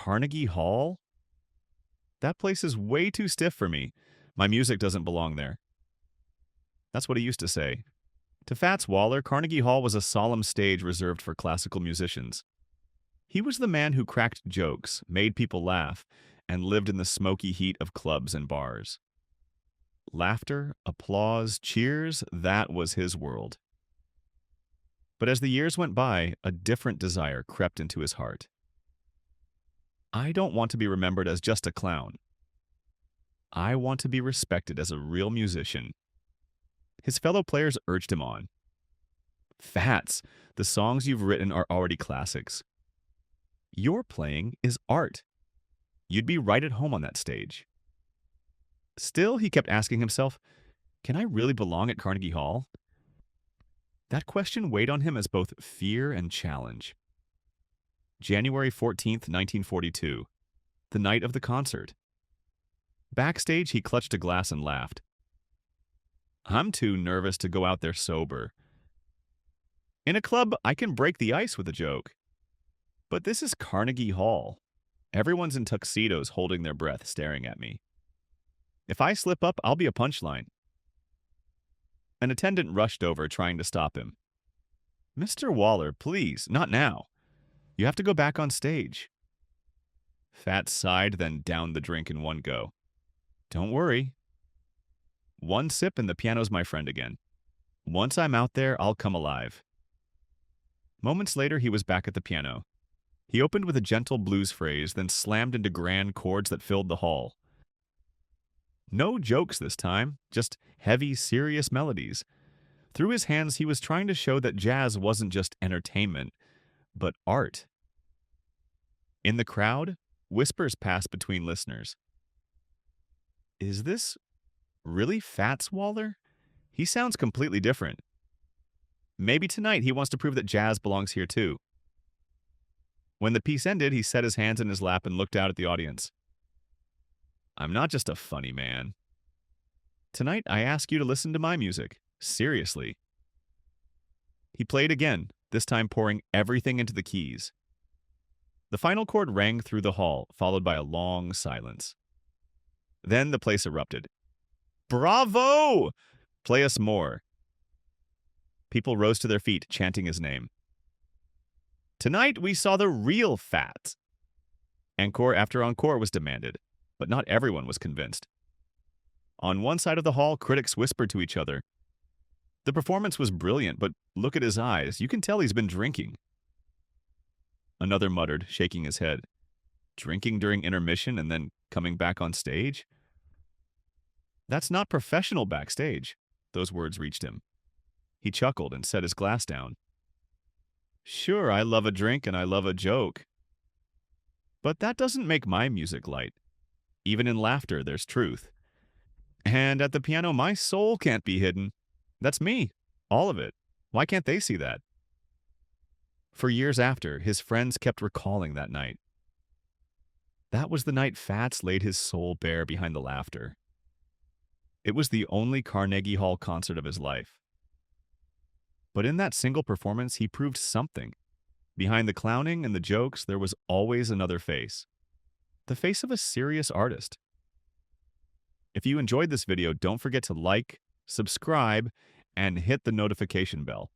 Carnegie Hall? That place is way too stiff for me. My music doesn't belong there. That's what he used to say. To Fats Waller, Carnegie Hall was a solemn stage reserved for classical musicians. He was the man who cracked jokes, made people laugh, and lived in the smoky heat of clubs and bars. Laughter, applause, cheers, that was his world. But as the years went by, a different desire crept into his heart. I don't want to be remembered as just a clown. I want to be respected as a real musician. His fellow players urged him on. Fats, the songs you've written are already classics. Your playing is art. You'd be right at home on that stage. Still, he kept asking himself, can I really belong at Carnegie Hall? That question weighed on him as both fear and challenge. January 14th, 1942, the night of the concert. Backstage, he clutched a glass and laughed. I'm too nervous to go out there sober. In a club, I can break the ice with a joke. But this is Carnegie Hall. Everyone's in tuxedos holding their breath, staring at me. If I slip up, I'll be a punchline. An attendant rushed over, trying to stop him. Mr. Waller, please, not now. You have to go back on stage. Fats sighed, then downed the drink in one go. Don't worry. One sip and the piano's my friend again. Once I'm out there, I'll come alive. Moments later, he was back at the piano. He opened with a gentle blues phrase, then slammed into grand chords that filled the hall. No jokes this time, just heavy, serious melodies. Through his hands, he was trying to show that jazz wasn't just entertainment, but art. In the crowd, whispers passed between listeners. Is this really Fats Waller? He sounds completely different. Maybe tonight he wants to prove that jazz belongs here too. When the piece ended, he set his hands in his lap and looked out at the audience. I'm not just a funny man. Tonight, I ask you to listen to my music. Seriously. He played again, this time pouring everything into the keys. The final chord rang through the hall, followed by a long silence. Then the place erupted. Bravo! Play us more. People rose to their feet, chanting his name. Tonight, we saw the real Fats. Encore after encore was demanded, but not everyone was convinced. On one side of the hall, critics whispered to each other. The performance was brilliant, but look at his eyes. You can tell he's been drinking. Another muttered, shaking his head. Drinking during intermission and then coming back on stage? That's not professional backstage. Those words reached him. He chuckled and set his glass down. Sure, I love a drink and I love a joke. But that doesn't make my music light. Even in laughter, there's truth. And at the piano, my soul can't be hidden. That's me. All of it. Why can't they see that? For years after, his friends kept recalling that night. That was the night Fats laid his soul bare behind the laughter. It was the only Carnegie Hall concert of his life. But in that single performance, he proved something. Behind the clowning and the jokes, there was always another face. The face of a serious artist. If you enjoyed this video, don't forget to like, subscribe, and hit the notification bell.